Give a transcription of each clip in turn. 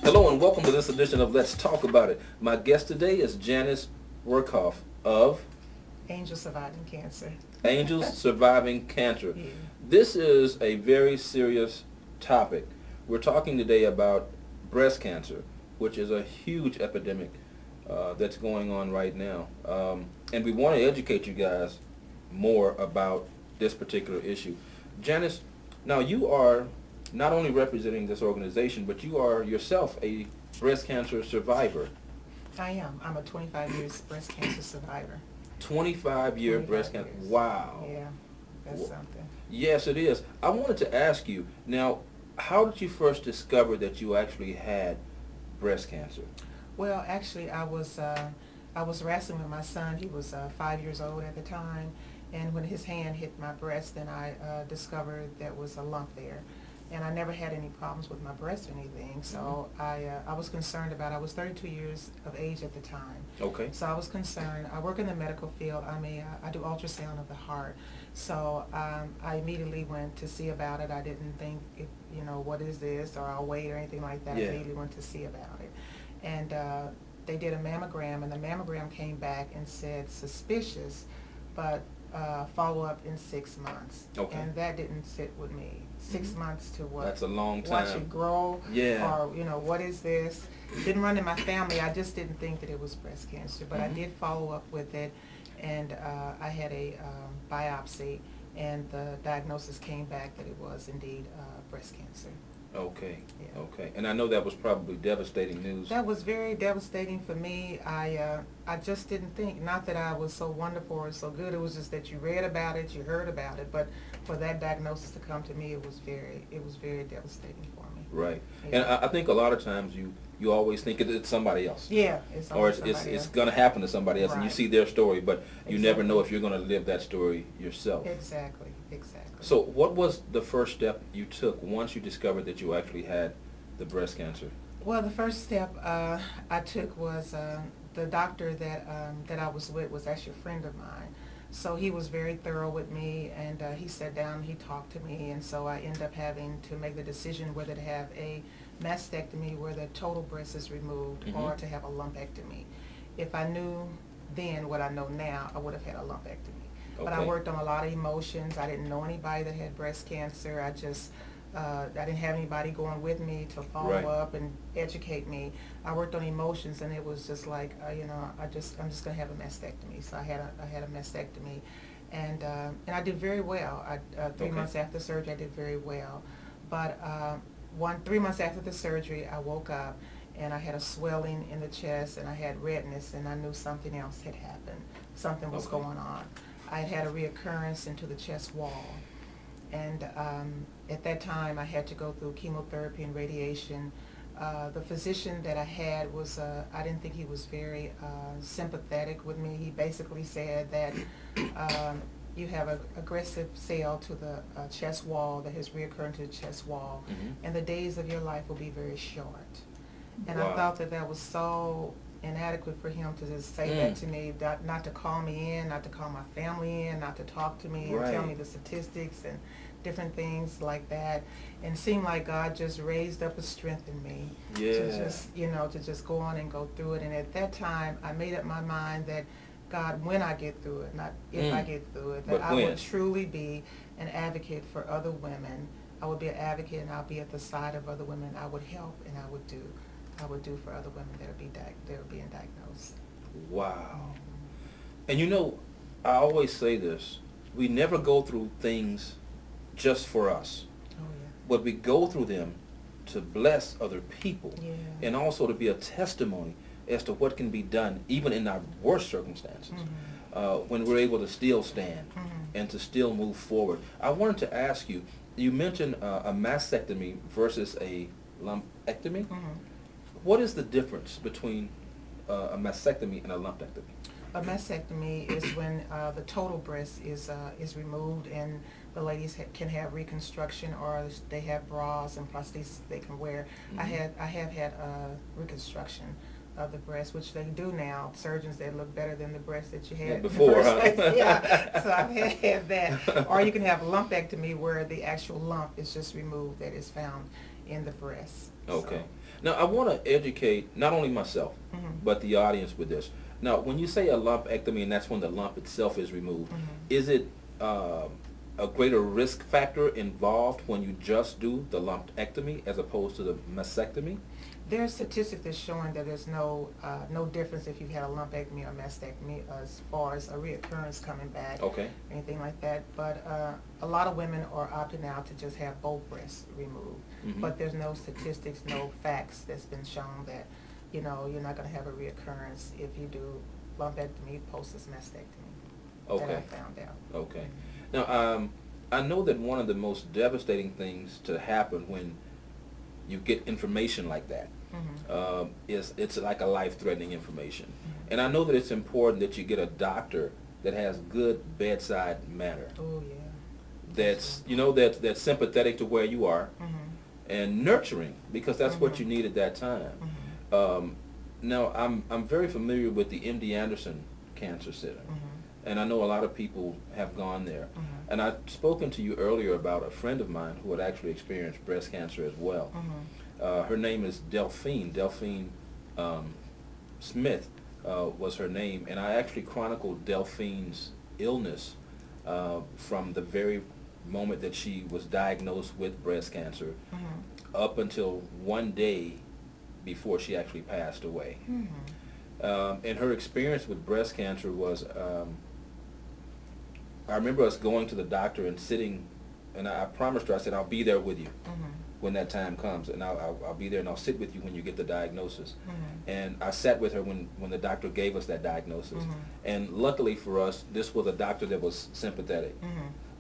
Hello and welcome to this edition of Let's Talk About It. My guest today is Janice Workcuff of Angels surviving cancer. Angels Surviving Cancer. Yeah. This is a very serious topic. We're talking today about breast cancer, which is a huge epidemic that's going on right now. And we want to educate you guys more about this particular issue. Janice, now you are not only representing this organization, but you are yourself a breast cancer survivor. I am. I'm a 25 years breast cancer survivor. 25-year breast cancer. Years. Wow. Yeah, that's something. Yes, it is. I wanted to ask you, now, how did you first discover that you actually had breast cancer? Well, actually, I was wrestling with my son. He was 5 years old at the time, and when his hand hit my breast, then I discovered there was a lump there. And I never had any problems with my breast or anything, so I was concerned about it. I was 32 years of age at the time. Okay. So I was concerned. I work in the medical field. I do ultrasound of the heart. So I immediately went to see about it. I didn't think, what is this, or I'll wait or anything like that. Yeah. I immediately went to see about it. And they did a mammogram, and the mammogram came back and said suspicious, but follow up in 6 months. Okay. And that didn't sit with me. 6 months to what? That's a long time. Watch it grow. Yeah. Or, what is this? Didn't run in my family. I just didn't think that it was breast cancer. But I did follow up with it, and I had a biopsy, and the diagnosis came back that it was indeed breast cancer. Okay. Yeah. Okay. And I know that was probably devastating news. That was very devastating for me. I just didn't think, not that I was so wonderful or so good, it was just that you read about it, you heard about it, but for that diagnosis to come to me, it was very devastating for me. Right. Yeah. And I think a lot of times you always think it's somebody else. Yeah, Or it's going to happen to somebody else, and you Right. see their story, but you never Exactly. know if you're going to live that story yourself. Exactly. So what was the first step you took once you discovered that you actually had the breast cancer? Well, the first step I took was the doctor that I was with was actually a friend of mine. So he was very thorough with me, and he sat down, he talked to me, and so I ended up having to make the decision whether to have a mastectomy where the total breast is removed or to have a lumpectomy. If I knew then what I know now, I would have had a lumpectomy. But I Okay. worked on a lot of emotions. I didn't know anybody that had breast cancer. I didn't have anybody going with me to follow Right. up and educate me. I worked on emotions, and it was just like, I'm just gonna have a mastectomy. So I had a mastectomy, and I did very well. 3 Okay. months after surgery, I did very well. But 3 months after the surgery, I woke up and I had a swelling in the chest, and I had redness, and I knew something else had happened. Something was Okay. going on. I had a reoccurrence into the chest wall. And at that time, I had to go through chemotherapy and radiation. The physician that I had was, I didn't think he was very sympathetic with me. He basically said that you have an aggressive cell to the chest wall that has reoccurred to the chest wall, and the days of your life will be very short. And Wow. I thought that was so inadequate for him to just say that to me, not to call me in, not to call my family in, not to talk to me and tell Right. me the statistics and different things like that. And it seemed like God just raised up a strength in me Yeah. to just go on and go through it. And at that time, I made up my mind that God, when I get through it, not if I get through it, that But I when? would truly be an advocate for other women. I would be an advocate, and I'll be at the side of other women. I would help, and I would do for other women that are being diagnosed. Wow. And I always say this, we never go through things just for us, Oh yeah. but we go through them to bless other people, Yeah. and also to be a testimony as to what can be done even in our worst circumstances, when we're able to still stand and to still move forward. I wanted to ask you, you mentioned a mastectomy versus a lumpectomy. What is the difference between a mastectomy and a lumpectomy? A mastectomy is when the total breast is removed, and the ladies can have reconstruction, or they have bras and prostheses they can wear. I have had reconstruction of the breast, which they do now. Surgeons that look better than the breast that you had Yeah, in the before, first huh? place. Yeah, so I've had that. Or you can have lumpectomy where the actual lump is just removed that is found in the breast. Okay. So, Now, I want to educate not only myself, but the audience with this. Now, when you say a lumpectomy, and that's when the lump itself is removed, is it a greater risk factor involved when you just do the lumpectomy as opposed to the mastectomy? there's statistics that's showing that there's no difference if you've had a lumpectomy or mastectomy as far as a reoccurrence coming back. Okay. Anything like that. But a lot of women are opting out to just have both breasts removed. But there's no statistics, no facts that's been shown that, you're not going to have a reoccurrence if you do lumpectomy post mastectomy. Okay. That I found out. Okay. Now, I know that one of the most devastating things to happen when you get information like that is it's like a life-threatening information. And I know that it's important that you get a doctor that has good bedside manner. Oh yeah. That's that's sympathetic to where you are and nurturing, because that's what you need at that time. Now, I'm very familiar with the MD Anderson Cancer Center, and I know a lot of people have gone there. And I've spoken to you earlier about a friend of mine who had actually experienced breast cancer as well. Her name is Delphine. Delphine Smith was her name, and I actually chronicled Delphine's illness from the very moment that she was diagnosed with breast cancer up until one day before she actually passed away. And her experience with breast cancer was, I remember us going to the doctor and sitting, and I promised her, I said, I'll be there with you when that time comes, and I'll be there and I'll sit with you when you get the diagnosis. And I sat with her when the doctor gave us that diagnosis. And luckily for us, this was a doctor that was sympathetic,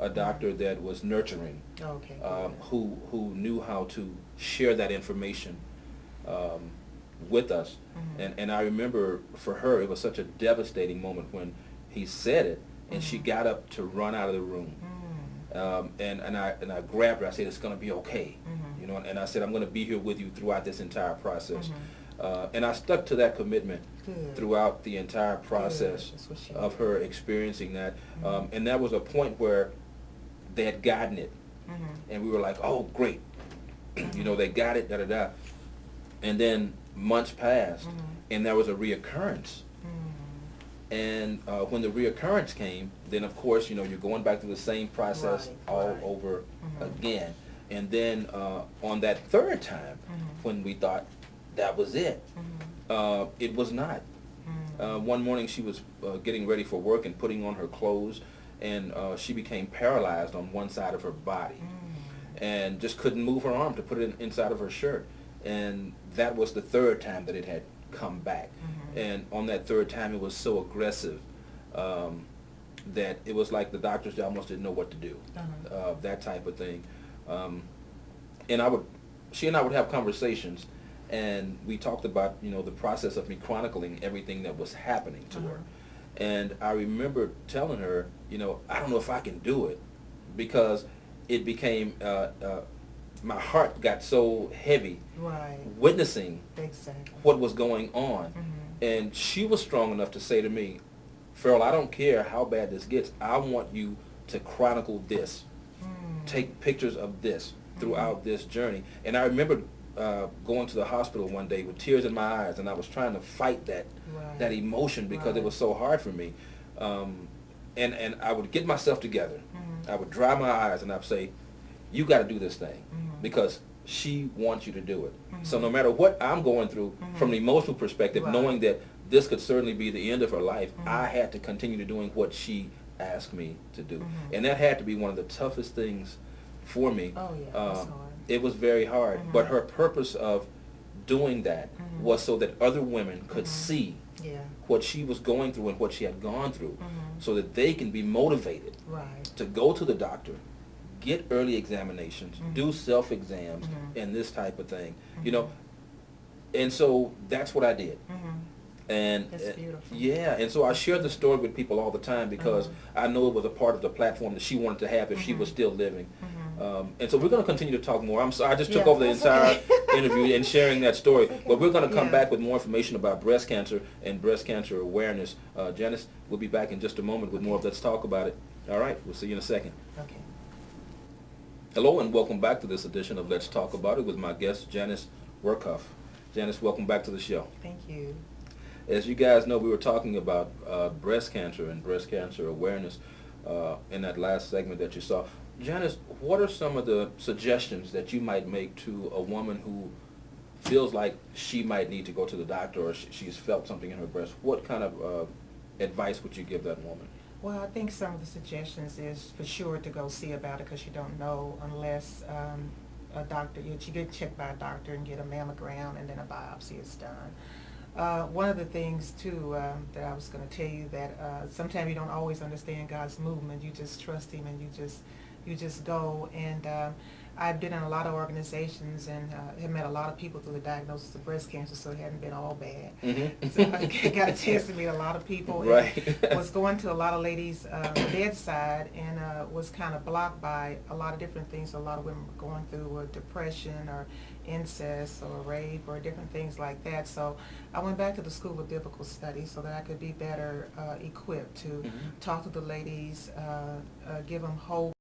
a doctor that was nurturing, Okay. who knew how to share that information with us. And I remember for her, it was such a devastating moment when he said it, and she got up to run out of the room. And I grabbed her. I said, it's going to be okay. And I said, I'm going to be here with you throughout this entire process. And I stuck to that commitment throughout the entire process of her experiencing that. And that was a point where they had gotten it. And we were like, oh, great. They got it, da-da-da. And then months passed, and there was a reoccurrence. And when the reoccurrence came, then of course, you're going back to the same process all over again. And then on that third time, when we thought that was it, it was not. One morning she was getting ready for work and putting on her clothes, and she became paralyzed on one side of her body and just couldn't move her arm to put it inside of her shirt. And that was the third time that it had come back. And on that third time, it was so aggressive that it was like the doctors almost didn't know what to do, that type of thing. And she and I would have conversations, and we talked about, the process of me chronicling everything that was happening to her. And I remember telling her, I don't know if I can do it, because it became, my heart got so heavy witnessing what was going on. And she was strong enough to say to me, Ferrell, I don't care how bad this gets. I want you to chronicle this. Take pictures of this throughout this journey. And I remember going to the hospital one day with tears in my eyes, and I was trying to fight that emotion because it was so hard for me. And I would get myself together. I would dry my eyes, and I'd say, you got to do this thing, because she wants you to do it. So no matter what I'm going through from an emotional perspective, knowing that this could certainly be the end of her life, I had to continue to doing what she asked me to do. And that had to be one of the toughest things for me. That's hard. It was very hard. But her purpose of doing that was so that other women could see what she was going through and what she had gone through, so that they can be motivated to go to the doctor, get early examinations, do self-exams, and this type of thing. And so that's what I did. And That's beautiful. Yeah, and so I share the story with people all the time, because I know it was a part of the platform that she wanted to have if she was still living. And so we're going to continue to talk more. I'm sorry, I just took Yeah, over the that's entire okay. interview and sharing that story. Okay. But we're going to come Yeah. back with more information about breast cancer and breast cancer awareness. Janice, we'll be back in just a moment with more of Let's Talk About It. All right, we'll see you in a second. Okay. Hello and welcome back to this edition of Let's Talk About It with my guest, Janice Workcuff. Janice, welcome back to the show. Thank you. As you guys know, we were talking about breast cancer and breast cancer awareness in that last segment that you saw. Janice, what are some of the suggestions that you might make to a woman who feels like she might need to go to the doctor or she's felt something in her breast? What kind of advice would you give that woman? Well, I think some of the suggestions is for sure to go see about it because you don't know unless a doctor, you get checked by a doctor and get a mammogram and then a biopsy is done. One of the things too that I was going to tell you that sometimes you don't always understand God's movement. You just trust Him and you just go. And I've been in a lot of organizations and have met a lot of people through the diagnosis of breast cancer, so it hadn't been all bad. Mm-hmm. So I got a chance to meet a lot of people. Right. And was going to a lot of ladies' bedside and was kind of blocked by a lot of different things a lot of women were going through, or depression or incest or rape or different things like that. So I went back to the School of Biblical Studies so that I could be better equipped to talk to the ladies, give them hope.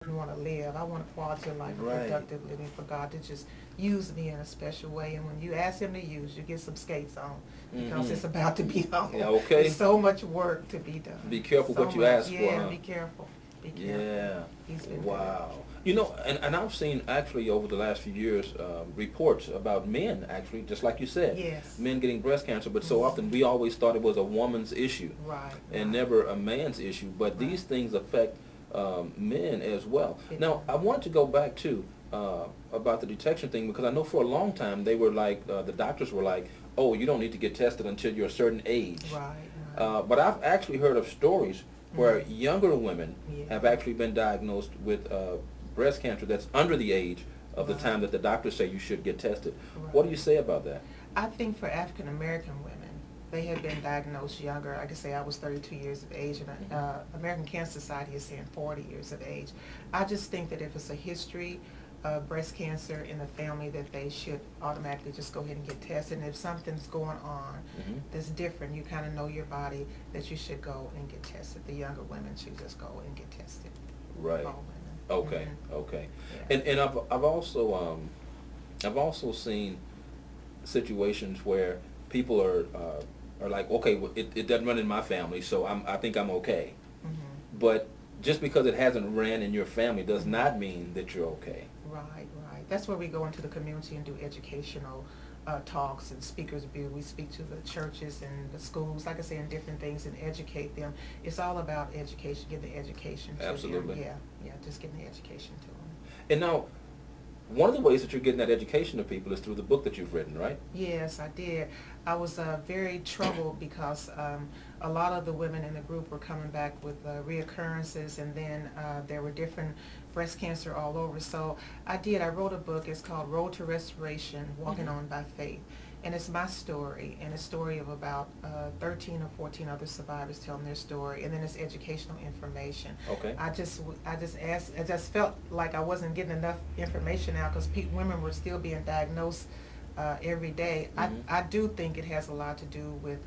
I want to live. I want a quality of life, a Right. productive living for God to just use me in a special way. And when you ask Him to use, you get some skates on because it's about to be on. Yeah, okay. There's so much work to be done. Be careful So what you much. ask for, Yeah, huh? be careful. Be careful. Yeah. He's been Wow. You know, and I've seen actually over the last few years reports about men actually, just like you said, Yes. men getting breast cancer, but so often we always thought it was a woman's issue Right. and right. never a man's issue. But Right. these things affect men as well. It Now, does. I wanted to go back to about the detection thing because I know for a long time they were like, the doctors were like, oh, you don't need to get tested until you're a certain age. Right. Right. But I've actually heard of stories where younger women Yeah. have actually been diagnosed with breast cancer that's under the age of the Right. time that the doctors say you should get tested. Right. What do you say about that? I think for African American women, they have been diagnosed younger. Like I say, I was 32 years of age, and American Cancer Society is saying 40 years of age. I just think that if it's a history breast cancer in the family, that they should automatically just go ahead and get tested. And if something's going on that's different, you kind of know your body, that you should go and get tested. The younger women should just go and get tested. Right. All women. Okay. Okay. Yeah. And I've also seen situations where people are like, okay, well, it doesn't run in my family, so I think I'm okay. But just because it hasn't ran in your family does not mean that you're okay. Right, right. That's where we go into the community and do educational talks and speakers. We speak to the churches and the schools, like I say, and different things, and educate them. It's all about education, give the education to Absolutely. them. Yeah, just giving the education to them. And now, one of the ways that you're getting that education to people is through the book that you've written, right? Yes, I did. I was very troubled because a lot of the women in the group were coming back with reoccurrences, and then there were different breast cancer all over. So I wrote a book. It's called Road to Restoration, Walking On by Faith. And it's my story, and a story of about 13 or 14 other survivors telling their story, and then it's educational information. Okay. I just felt like I wasn't getting enough information out, because women were still being diagnosed every day. I do think it has a lot to do with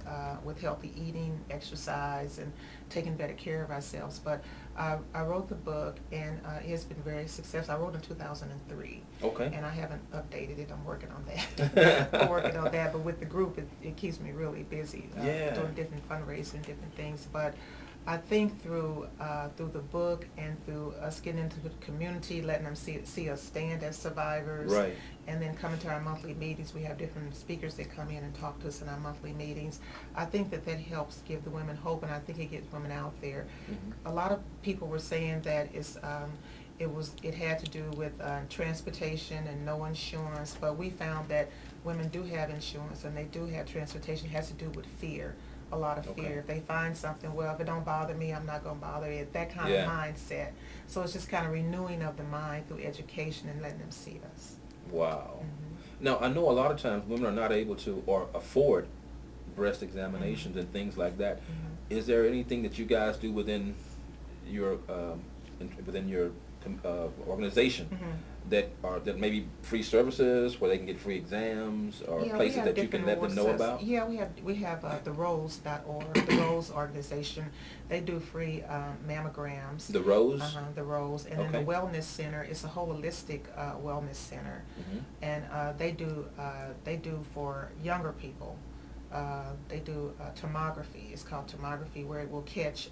healthy eating, exercise, and taking better care of ourselves. But I wrote the book, and it has been very successful. I wrote it in 2003. Okay. And I haven't updated it. I'm working on that. I'm working on that. But with the group, it keeps me really busy doing different fundraising, different things. But I think through the book and through us getting into the community, letting them see us stand as survivors, Right. and then coming to our monthly meetings. We have different speakers that come in and talk to us in our monthly meetings. I think that helps give the women hope, and I think it gets women out there. A lot of people were saying that it had to do with transportation and no insurance, but we found that women do have insurance and they do have transportation. It has to do with fear. A lot of fear. Okay. If they find something, well, if it don't bother me, I'm not going to bother it. That kind of mindset. So it's just kind of renewing of the mind through education and letting them see us. Wow. Now, I know a lot of times women are not able to or afford breast examinations and things like that. Is there anything that you guys do within your organization that maybe free services where they can get free exams, or places that you can let them know about? Yeah, we have the Rose.org, the Rose organization. They do free mammograms. The Rose? The Rose. And then the Wellness Center is a holistic wellness center. And they do for younger people. They do tomography. It's called tomography, where it will catch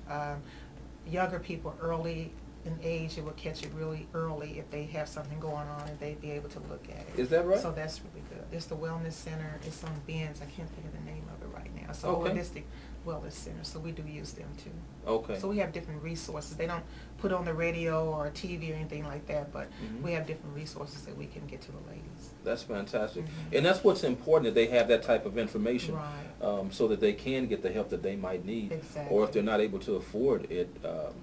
younger people early in age. It will catch it really early if they have something going on, and they'd be able to look at it. Is that right? So that's really good. It's the Wellness Center. It's on Benz. I can't think of the name of it right now. It's a holistic wellness center, so we do use them too. Okay. So we have different resources. They don't put on the radio or TV or anything like that, but we have different resources that we can get to the ladies. That's fantastic. And that's what's important, that they have that type of information, so that they can get the help that they might need. Exactly. Or if they're not able to afford it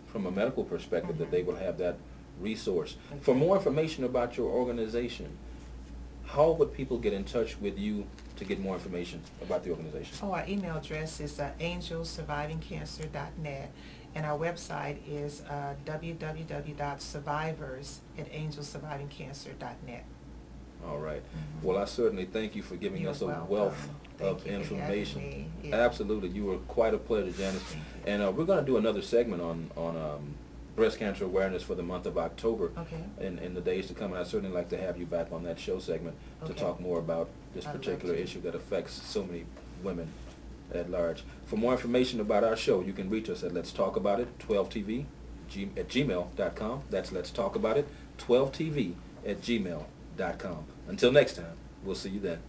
from a medical perspective, that they will have that resource. Exactly. For more information about your organization, how would people get in touch with you to get more information about the organization? Oh, our email address is angelsurvivingcancer.net, and our website is www.survivors@angelsurvivingcancer.net. All right. Well, I certainly thank you for giving You're us a welcome. wealth Thank of you for having information. me. Yeah. Absolutely. You were quite a pleasure, Janice. Thank you. And we're going to do another segment on breast cancer awareness for the month of October in the days to come. And I'd certainly like to have you back on that show segment to talk more about this particular issue that affects so many women at large. For more information about our show, you can reach us at Let's Talk About It 12TV at gmail.com. That's Let's Talk About It 12TV at gmail.com. Until next time, we'll see you then.